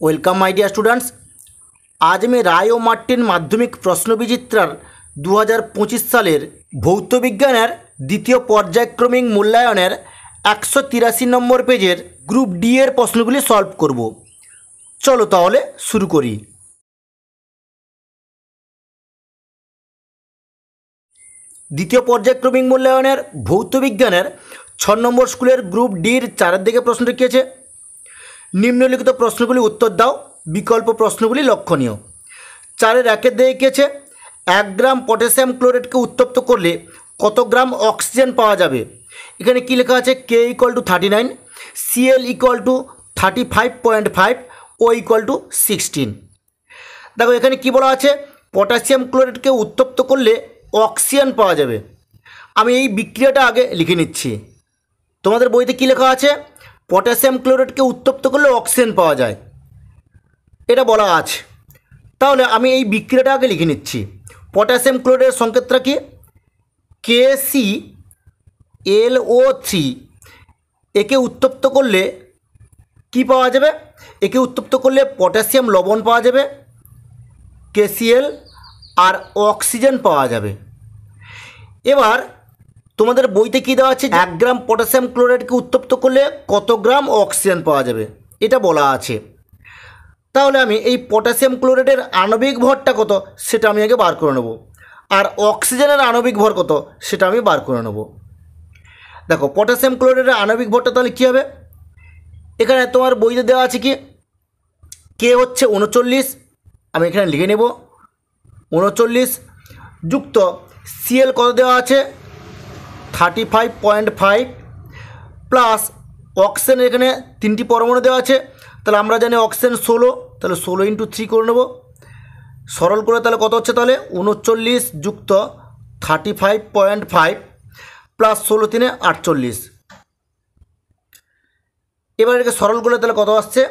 Welcome my dear students. আজ আমি রায় ও Martin মাধ্যমিক প্রশ্নবিচিত্রার 2025 সালের ভৌত বিজ্ঞানের দ্বিতীয় পর্যায়ক্রমিক মূল্যায়নের 183 নম্বর পেজের গ্রুপ ডি এর প্রশ্নগুলি সলভ করব। চলো তাহলে শুরু করি। দ্বিতীয় পর্যায়ক্রমিক মূল্যায়নের ভৌত বিজ্ঞানের 6 নম্বর স্কুলের গ্রুপ ডির 4 দিকে প্রশ্ন রেখেছে। নিম্নলিখিত প্রশ্নগুলি উত্তর দাও, বিকল্প প্রশ্নগুলি লক্ষণীয়। 4-এর 1 দিয়েছে 1 গ্রাম পটাশিয়াম ক্লোরাইডকে উত্তপ্ত করলে কত গ্রাম অক্সিজেন পাওয়া যাবে। এখানে কি লেখা আছে? K = 39, Cl = 35.5, O = 16। দেখো এখানে কি বলা আছে, পটাশিয়াম ক্লোরাইডকে উত্তপ্ত করলে অক্সিজেন পাওয়া যাবে। আমি এই বিক্রিয়াটা আগে লিখে নিচ্ছি। তোমাদের বইতে কি লেখা আছে? পটাশিয়াম ক্লোরাইডকে উত্তপ্ত করলে অক্সিজেন পাওয়া যায়, এটা বলা আছে। তাহলে আমি এই বিক্রিয়াটা আগে লিখে নিচ্ছি। পটাশিয়াম ক্লোরাইডের সংকেতটা কি? KClO3। একে উত্তপ্ত করলে কি পাওয়া যাবে? একে উত্তপ্ত করলে পটাশিয়াম লবণ পাওয়া যাবে, KCl, আর অক্সিজেন পাওয়া যাবে। এবার তোমাদের বইতে কী দেওয়া আছে? 1 গ্রাম পটাশিয়াম ক্লোরাইডকে উত্তপ্ত করলে কত গ্রাম অক্সিজেন পাওয়া যাবে, এটা বলা আছে। তাহলে আমি এই পটাশিয়াম ক্লোরাইডের আণবিক ভরটা কত সেটা আমি আগে বার করে নেব, আর অক্সিজেনের আণবিক ভর কত সেটা আমি বার করে নেব। দেখো পটাশিয়াম ক্লোরাইডের আণবিক ভরটা তাহলে কী হবে? এখানে তোমার বইতে দেওয়া আছে কি? কে হচ্ছে 39, আমি এখানে লিখে নেব 39 যুক্ত Cl কত দেওয়া আছে? 35.5 প্লাস অক্সিজেন এখানে 3টি পরমাণু দেওয়া আছে। তাহলে আমরা জানি অক্সিজেন 16, তাহলে 16 × 3 করে নেব। সরল করে তাহলে কত হচ্ছে? তাহলে 39 যুক্ত 35.5 প্লাস 16 × 3 = 48। এবার এটাকে সরল করলে তাহলে কত আসছে?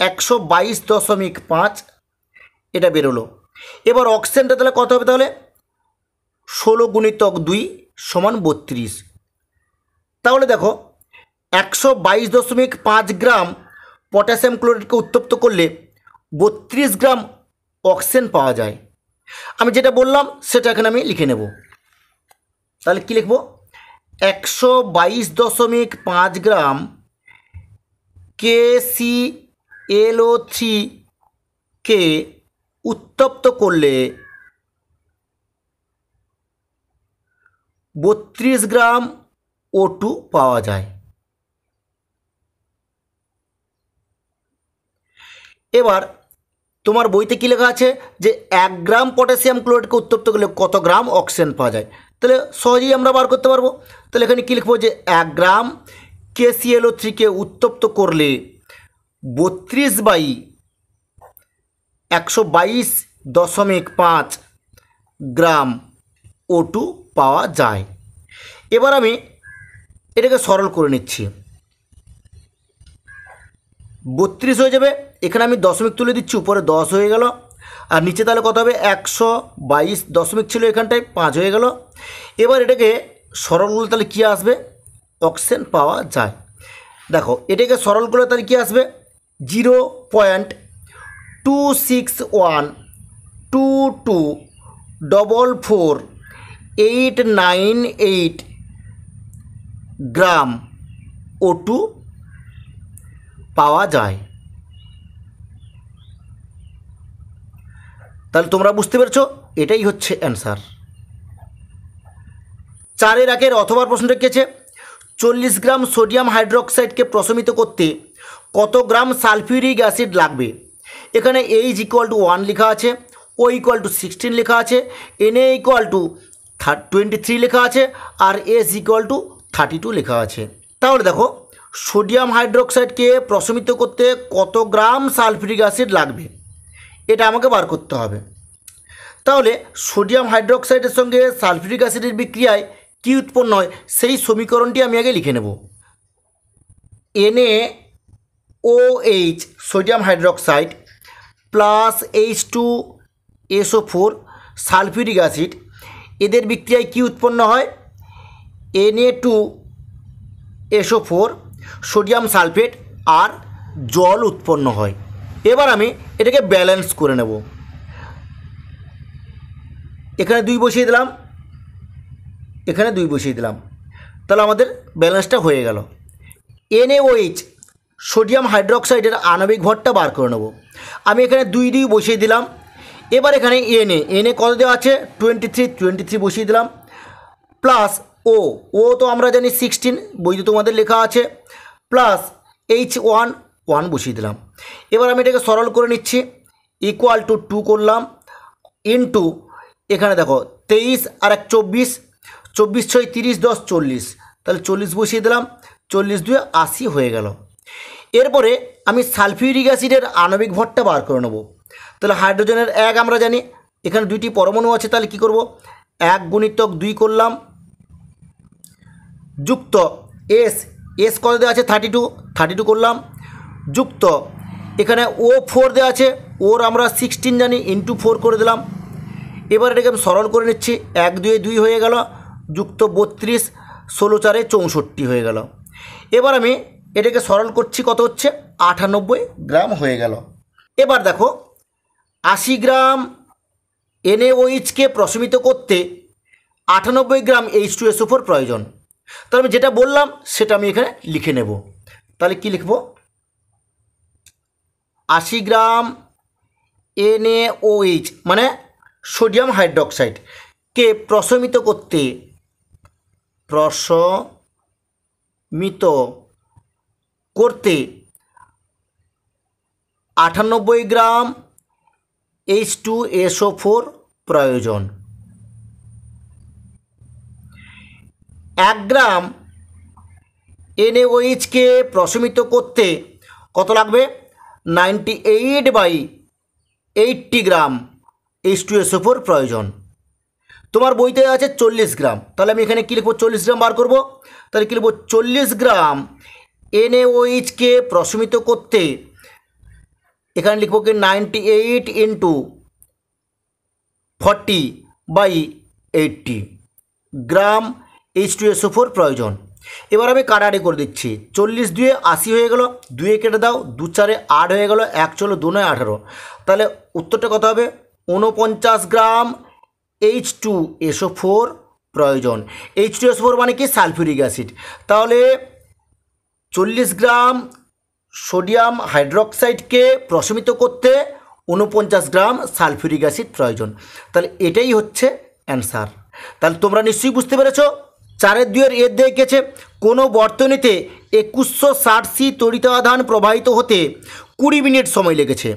122.5 এটা বেরোলো। এবার অক্সিজেনটা তাহলে কত হবে? তাহলে 16 × 2 = 32। তাহলে দেখো 122.5 গ্রাম পটাশিয়াম ক্লোরাইডকে উত্তপ্ত করলে 32 গ্রাম অক্সিজেন পাওয়া যায়। আমি যেটা বললাম সেটা এখানে আমি লিখে নেব। তাহলে কি লিখব? 122.5 গ্রাম KClO3 কে উত্তপ্ত করলে 32 গ্রাম O2 পাওয়া যায়। এবার তোমার বইতে কী লেখা আছে? যে 1 গ্রাম পটাশিয়াম ক্লোরাইডকে উত্তপ্ত করলে কত গ্রাম অক্সিজেন পাওয়া যায়। তাহলে সহজেই আমরা বার করতে পারবো। তাহলে এখানে কী লিখবো? যে 1 গ্রাম KClO3 কে উত্তপ্ত করলে 32/122.5 গ্রাম O2 পাওয়া যায়। এবার আমি এটাকে সরল করে নিচ্ছি। 32 হয়ে যাবে, এখানে আমি দশমিক তুলে দিচ্ছি, উপরে 10 হয়ে গেল, আর নিচে তাহলে কত হবে? 122 দশমিক ছিল এখানটায়, 5 হয়ে গেল। এবার এটাকে সরল করলে তাহলে কী আসবে? অক্সিজেন পাওয়া যায়। দেখো এটাকে সরল করলে তাহলে কী আসবে? 0.26122449898 গ্রাম O2 পাওয়া যায়। তাহলে তোমরা বুঝতে পেরেছো, এটাই হচ্ছে অ্যান্সার। 4-এর 1 অথবা প্রশ্ন রেখেছে 40 গ্রাম সোডিয়াম হাইড্রোক্সাইডকে প্রশমিত করতে কত গ্রাম সালফিউরিক অ্যাসিড লাগবে। এখানে H = 1 লেখা আছে, O = 16 লেখা আছে, Na = 23 লেখা আছে, আর S = 32 লেখা আছে। তাহলে দেখো সোডিয়াম হাইড্রোক্সাইডকে প্রশমিত করতে কত গ্রাম সালফিউরিক অ্যাসিড লাগবে এটা আমাকে বার করতে হবে। তাহলে সোডিয়াম হাইড্রোক্সাইডের সঙ্গে সালফিউরিক অ্যাসিডের বিক্রিয়ায় কী উৎপন্ন হয় সেই সমীকরণটি আমি আগে লিখে নেব। NaOH sodium hydroxide plus H2SO4 sulphuric acid, এদের বিক্রিয়ায় কী উৎপন্ন হয়? Na2SO4 সোডিয়াম সালফেট আর জল উৎপন্ন হয়। এবার আমি এটাকে ব্যালেন্স করে নেব। এখানে 2 বসিয়ে দিলাম, এখানে 2 বসিয়ে দিলাম, তাহলে আমাদের ব্যালেন্সটা হয়ে গেল। NaOH সোডিয়াম হাইড্রোক্সাইডের আণবিক ভরটা বার করে নেব। আমি এখানে 2 বসিয়ে দিলাম। এবার এখানে Na কত দেওয়া আছে 23 বসিয়ে দিলাম, প্লাস ও তো আমরা জানি 16, বইতে তোমাদের লেখা আছে, প্লাস H1 বসিয়ে দিলাম। এবার আমি এটাকে সরল করে নিচ্ছি, ইকুয়াল টু 2 করলাম, ইন্টু এখানে দেখো 23 আর 1 24, 24 6 30 10 40, তাহলে 40 বসিয়ে দিলাম, 40 2 80 হয়ে গেল। এরপরে আমি সালফিউরিক অ্যাসিডের আণবিক ভরটা বার করে নেব। তাহলে হাইড্রোজেনের 1 আমরা জানি, এখানে 2টি পরমাণু আছে, তাহলে কি করব 1 গুণিতক 2 করলাম, যুক্ত এস কত দেওয়া আছে 32 করলাম, যুক্ত এখানে O4 দেওয়া আছে, ওর আমরা 16 জানি, ইন্টু 4 করে দিলাম। এবার এটাকে আমি সরল করে নিচ্ছি, 1 2 2 হয়ে গেল, যুক্ত 32 16 4 64 হয়ে গেল। এবার আমি এটাকে সরল করছি, কত হচ্ছে 98 গ্রাম হয়ে গেল। এবার দেখো 80 গ্রাম NaOH-কে প্রশমিত করতে 98 গ্রাম H2SO4 প্রয়োজন। তাহলে আমি যেটা বললাম সেটা আমি এখানে লিখে নেব। তাহলে কি লিখব, 80 গ্রাম NaOH মানে সোডিয়াম হাইড্রোক্সাইডকে প্রশমিত করতে 98 গ্রাম H2SO4 প্রয়োজন। 1 গ্রাম NaOH-কে প্রশমিত করতে কত লাগবে 98/80 গ্রাম H2SO4 প্রয়োজন। তোমার বইতে আছে 40 গ্রাম, তাহলে আমি এখানে কী লিখব 40 গ্রাম বার করব। তাহলে কী লিখব 40 গ্রাম NaOH-কে প্রশমিত করতে, এখানে লিখব কি 98 × 40/80 গ্রাম H2SO4 প্রয়োজন। এবার আমি কাটাকাটি করে দিচ্ছি, 40 2 80 হয়ে গেল, 2 কেটে দাও, 2 4 8 হয়ে গেল, 1 চলো 2 9 18, তাহলে উত্তরটা কত হবে 49 গ্রাম H2SO4 প্রয়োজন। H2SO4 মানে কি সালফিউরিক অ্যাসিড। তাহলে 40 গ্রাম সোডিয়াম হাইড্রোক্সাইডকে প্রশমিত করতে 49 গ্রাম সালফিউরিক অ্যাসিড প্রয়োজন। তাহলে এটাই হচ্ছে অ্যান্সার। তাহলে তোমরা নিশ্চয়ই বুঝতে পেরেছো। 4 2 এর দেখেছে কোনো বর্তনীতে 2160 সি তড়িতাধান প্রবাহিত হতে 20 মিনিট সময় লেগেছে,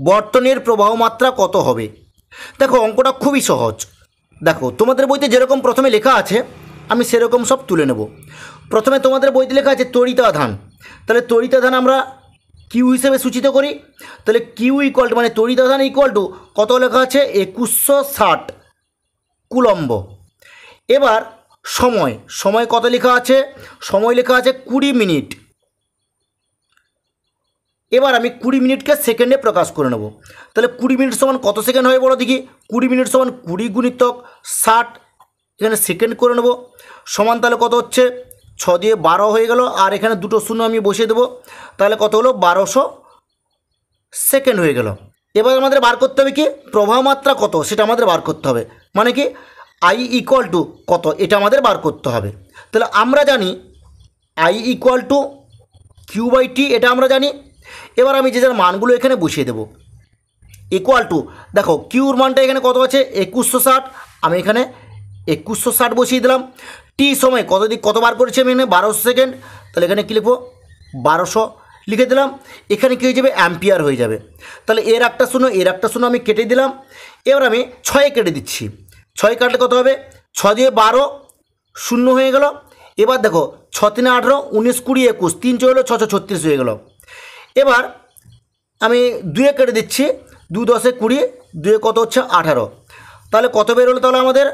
বর্তনীর প্রবাহ মাত্রা কত হবে? দেখো অঙ্কটা খুবই সহজ। দেখো তোমাদের বইতে যেরকম প্রথমে লেখা আছে আমি সেরকম সব তুলে নেব। প্রথমে তোমাদের বইতে লেখা আছে তড়িতাধান, তাহলে তড়িতাধান আমরা কিউ হিসেবে সূচিত করি। তাহলে কিউ ইকুয়াল টু মানে তড়িতাধান ইকুয়াল টু কত লেখা আছে 2160 কুলম্ব। এবার সময় কত লেখা আছে, সময় লেখা আছে 20 মিনিট। এবার আমি 20 মিনিটকে সেকেন্ডে প্রকাশ করে নেব। তাহলে 20 মিনিট সমান কত সেকেন্ড হয় বলো দেখি, 20 মিনিট সমান 20 গুণিতক 60, এখানে সেকেন্ড করে নেব, সমান তাহলে কত হচ্ছে 6 দিয়ে 12 হয়ে গেল, আর এখানে দুটো শূন্য আমি বসিয়ে দেবো, তাহলে কত হলো 1200 সেকেন্ড হয়ে গেল। এবার আমাদের বার করতে হবে কি প্রবাহ মাত্রা কত সেটা আমাদের বার করতে হবে, মানে কি I ইকুয়াল টু কত এটা আমাদের বার করতে হবে। তাহলে আমরা জানি I ইকুয়াল টু Q/T, এটা আমরা জানি। এবার আমি যে যার মানগুলো এখানে বসিয়ে দেবো, ইকুয়াল টু দেখো কিউর মানটা এখানে কত আছে 2160, আমি এখানে 2160 বসিয়ে দিলাম। টি সময় কত বার করেছি আমি এখানে 1200 সেকেন্ড, তাহলে এখানে কী লিখবো 1200 লিখে দিলাম। এখানে কী হয়ে যাবে অ্যাম্পিয়ার হয়ে যাবে। তাহলে এর একটা শূন্য আমি কেটে দিলাম। এবার আমি 6 কেটে দিচ্ছি, 6 কাটলে কত হবে 6 দিয়ে 12 শূন্য হয়ে গেল। এবার দেখো 6 3 18 19 20 21 3 চলে 6 6 36 হয়ে গেল। এবার আমি 2 কেটে দিচ্ছি, 2 10 20, 2 কত হচ্ছে 18, তাহলে কত বেরোলো তাহলে আমাদের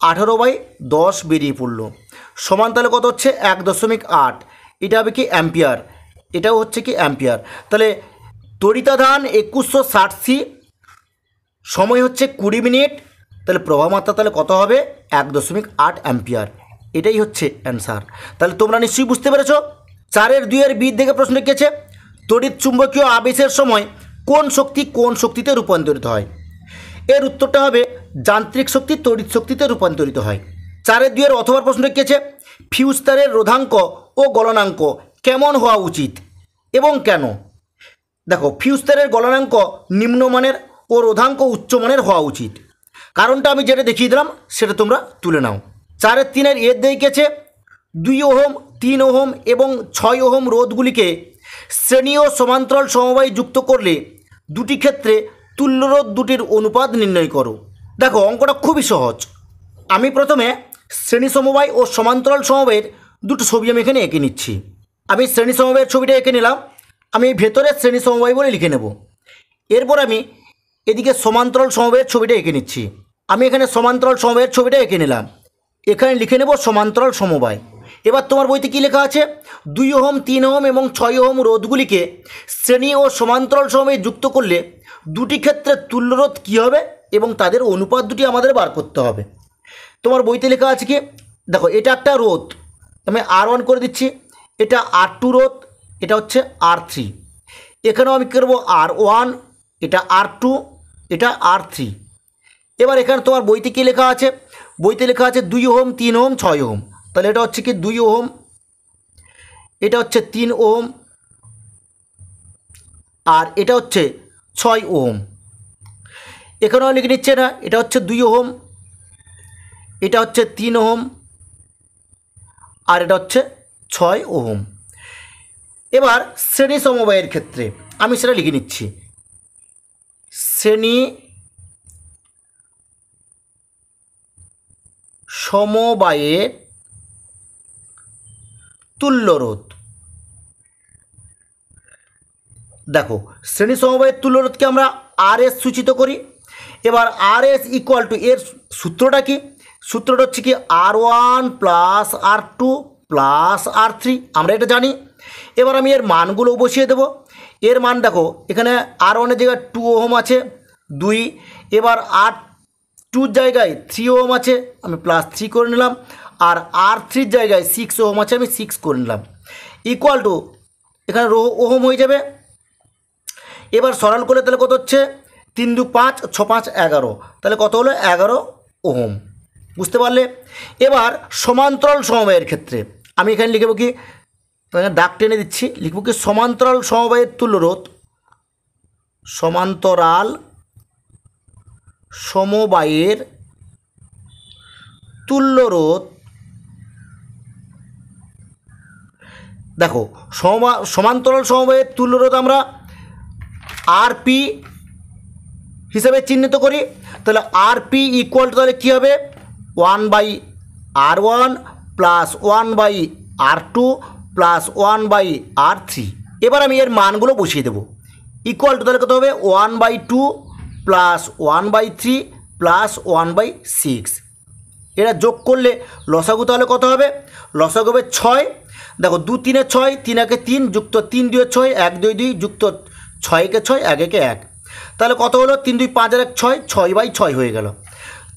18/10 বেরিয়ে পড়লো, সমান তাহলে কত হচ্ছে 1.8, এটা হবে কি অ্যাম্পিয়ার, এটাও হচ্ছে কি অ্যাম্পিয়ার। তাহলে তড়িতাধান 2160 সি, সময় হচ্ছে 20 মিনিট, তাহলে প্রবাহ মাত্রা তাহলে কত হবে 1.8 অ্যাম্পিয়ার, এটাই হচ্ছে অ্যান্সার। তাহলে তোমরা নিশ্চয়ই বুঝতে পেরেছো। 4 2 এর বি থেকে প্রশ্ন লিখেছে তড়িৎ চুম্বকীয় আবেশের সময় কোন শক্তি কোন শক্তিতে রূপান্তরিত হয়? এর উত্তরটা হবে যান্ত্রিক শক্তি তড়িৎ শক্তিতে রূপান্তরিত হয়। 4-2 অথবা প্রশ্নটা কি আছে? ফিউজ তারের রোধাঙ্ক ও গলনাঙ্ক কেমন হওয়া উচিত এবং কেন? দেখো, ফিউজ তারের গলনাঙ্ক নিম্নমানের ও রোধাঙ্ক উচ্চমানের হওয়া উচিত। কারণটা আমি যেটা দেখিয়ে দিলাম সেটা তোমরা তুলে নাও। 4-3 এর দিয়ে গেছে 2 ওহম, 3 ওহম এবং 6 ওহম রোধগুলিকে শ্রেণী ও সমান্তরাল সমবায় যুক্ত করলে দুটি ক্ষেত্রে তুল্য রোধ দুটির অনুপাত নির্ণয় করো। দেখো, অঙ্কটা খুবই সহজ। আমি প্রথমে শ্রেণী সমবায় ও সমান্তরাল সমবায়ের দুটো ছবি আমি এখানে এঁকে নিচ্ছি। আমি শ্রেণী সমবায়ের ছবিটা এঁকে নিলাম। আমি ভেতরে শ্রেণী সমবায় বলে লিখে নেব। এরপর আমি এদিকে সমান্তরাল সমবায়ের ছবিটা এঁকে নিচ্ছি। আমি এখানে সমান্তরাল সমবায়ের ছবিটা এঁকে নিলাম। এখানে লিখে নেব সমান্তরাল সমবায়। এবার তোমার বইতে কী লেখা আছে? 2 ওহম, 3 ওহম এবং 6 ওহম রোধগুলিকে শ্রেণী ও সমান্তরাল সমবায়ে যুক্ত করলে দুটি ক্ষেত্রে তুল্য রোধ কী হবে এবং তাদের অনুপাত দুটি আমাদের বার করতে হবে। তোমার বইতে লেখা আছে কি? দেখো, এটা একটা রোধ, আমি R1 করে দিচ্ছি। এটা R2 রোধ, এটা হচ্ছে R3। এখানেও আমি করবো R1, এটা R2, এটা R3। এবার এখানে তোমার বইতে কী লেখা আছে? বইতে লেখা আছে 2 ওহম, 3 ওহম, 6 ওহম। তাহলে এটা হচ্ছে কি 2 ওহম, এটা হচ্ছে 3 ওহম, আর এটা হচ্ছে 6 ওহম। এখানেও লিখে নিচ্ছে না, এটা হচ্ছে 2 ওহম, এটা হচ্ছে 3 ওহম, আর এটা হচ্ছে 6 ওহম। এবার শ্রেণী সমবায়ের ক্ষেত্রে আমি সেটা লিখে নিচ্ছি। শ্রেণী সমবায়ে তুল্য রোধ। দেখো, শ্রেণী সমবায়ের তুল্য রোধকে আমরা RS সূচিত করি। এবার RS ইকুয়াল টু, এর সূত্রটা কি? সূত্রটা হচ্ছে কি R1 plus R2 plus R3, আমরা এটা জানি। এবার আমি এর মানগুলো বসিয়ে দেব। এর মান দেখো, এখানে R1 এর জায়গায় 2 ওহম আছে 2, এবার R2 জায়গায় 3 ওহম আছে, আমি +3 করে নিলাম, আর R3 জায়গায় 6 ওহম আছে, আমি 6 করে নিলাম। ইকুয়াল টু, এখানে ওহম হয়ে যাবে। এবার সরল করলে তাহলে কত হচ্ছে? 3 2 5, 6 5 11, তাহলে কত হলো? 11 ওহম। বুঝতে পারলে? এবার সমান্তরাল সমবায়ের ক্ষেত্রে আমি এখানে লিখব কি, দাগ টেনে দিচ্ছি, লিখব কি সমান্তরাল সমবায়ের তুল্য রোধ, সমান্তরাল সমবায়ের তুল্য রোধ। দেখো, সমান্তরাল সমবায়ের তুল্য রোধ আমরা RP হিসাবে চিহ্নিত করি। তাহলে RP ইকুয়াল টু তাহলে কী হবে? 1/R1 plus 1/R2 plus 1/R3। এবার আমি এর মানগুলো বসিয়ে দেবো। ইকুয়াল টু তাহলে কত হবে? 1/2 প্লাস 1/3 প্লাস 1/6। এরা যোগ করলে লসাগু তাহলে কত হবে? লসাগু হবে 6। দেখো, 2 3 এ 6, 3 1 3 যুক্ত 3 2 6, 1 2 2 যুক্ত 6 1 6, 1 1 1। তাহলে কত হলো? 3 2 5 আর 1 6, 6/6 হয়ে গেল।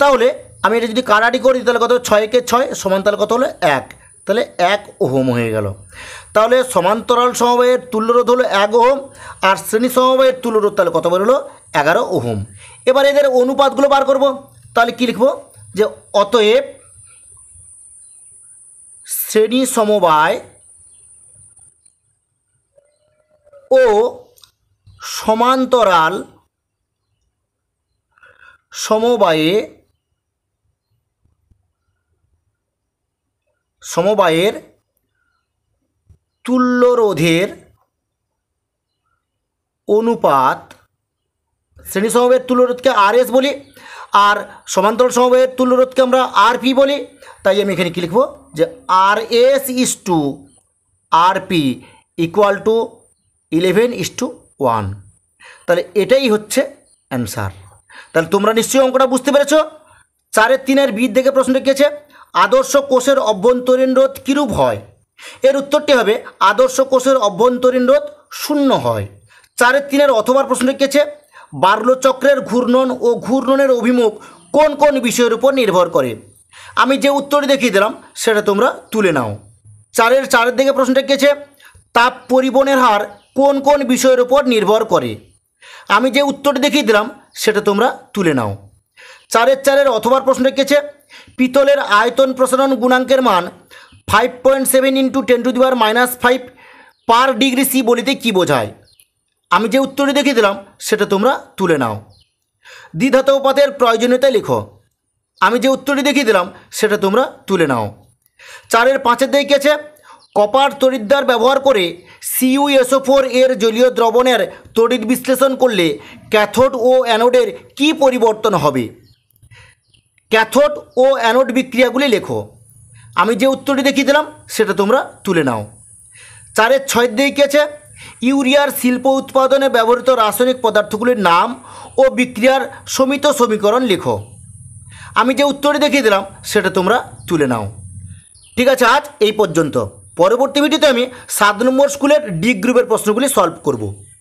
তাহলে আমি এটা যদি কাটাটি করি তাহলে কত? 6 1 6 সমান তাহলে কত হলো? 1, তাহলে 1 ওহম হয়ে গেল। তাহলে সমান্তরাল সমবায়ের তুল্য রোধ হলো 1 ওহম, আর শ্রেণী সমবায়ের তুল্য রোধ তাহলে কত বেরোলো? 11 ওহম। এবার এদের অনুপাতগুলো বার করব। তাহলে কী লিখব? যে অতএব শ্রেণী সমবায় ও সমান্তরাল সমবায়ের তুল্য রোধের অনুপাত, শ্রেণী সমবায়ের তুল্য রোধকে RS বলি, আর সমান্তরাল সমবায়ের তুল্য রোধকে আমরা RP বলি। তাই আমি এখানে কী লিখব? যে RS is to RP equal to 11:1। তাহলে এটাই হচ্ছে অ্যান্সার। তাহলে তোমরা নিশ্চয়ই অঙ্কটা বুঝতে পেরেছ। 4-3 বি থেকে প্রশ্নটা কী আছে? আদর্শ কোষের অভ্যন্তরীণ রোধ কীরূপ হয়? এর উত্তরটি হবে আদর্শ কোষের অভ্যন্তরীণ রোধ 0 হয়। 4-3 অথবা প্রশ্নটা কী আছে? বার্লো চক্রের ঘূর্ণন ও ঘূর্ণনের অভিমুখ কোন কোন বিষয়ের উপর নির্ভর করে? আমি যে উত্তরটি দেখিয়ে দিলাম সেটা তোমরা তুলে নাও। 4-4 দিকে প্রশ্নটা কী আছে? তাপ পরিবহনের হার কোন কোন বিষয়ের উপর নির্ভর করে? আমি যে উত্তরটি দেখিয়ে দিলাম সেটা তোমরা তুলে নাও। 4-4 অথবার প্রশ্ন রেখেছে পিতলের আয়তন প্রসারণ গুণাঙ্কের মান 5.7 × 10⁻⁻5 পার ডিগ্রি সি বলিতে কী বোঝায়? আমি যে উত্তরটি দেখিয়ে দিলাম সেটা তোমরা তুলে নাও। দ্বিধাতোপাতের প্রয়োজনীয়তা লেখো। আমি যে উত্তরটি দেখিয়ে দিলাম সেটা তোমরা তুলে নাও। 4-5 দিকে আছে কপার তড়িৎদ্বার ব্যবহার করে CuSO4 এর জলীয় দ্রবণের তড়িৎ বিশ্লেষণ করলে ক্যাথোড ও অ্যানোডের কী পরিবর্তন হবে? ক্যাথোড ও অ্যানোড বিক্রিয়াগুলি লেখো। আমি যে উত্তরটি দেখিয়ে দিলাম সেটা তোমরা তুলে নাও। 4-6 দিকে আছে ইউরিয়ার শিল্প উৎপাদনে ব্যবহৃত রাসায়নিক পদার্থগুলির নাম ও বিক্রিয়ার সমিত সমীকরণ লেখো। আমি যে উত্তরটি দেখিয়ে দিলাম সেটা তোমরা তুলে নাও। ঠিক আছে, আজ এই পর্যন্ত। পরবর্তী ভিডিওতে আমি 7 নম্বর স্কুলের ডি গ্রুপের প্রশ্নগুলি সলভ করব।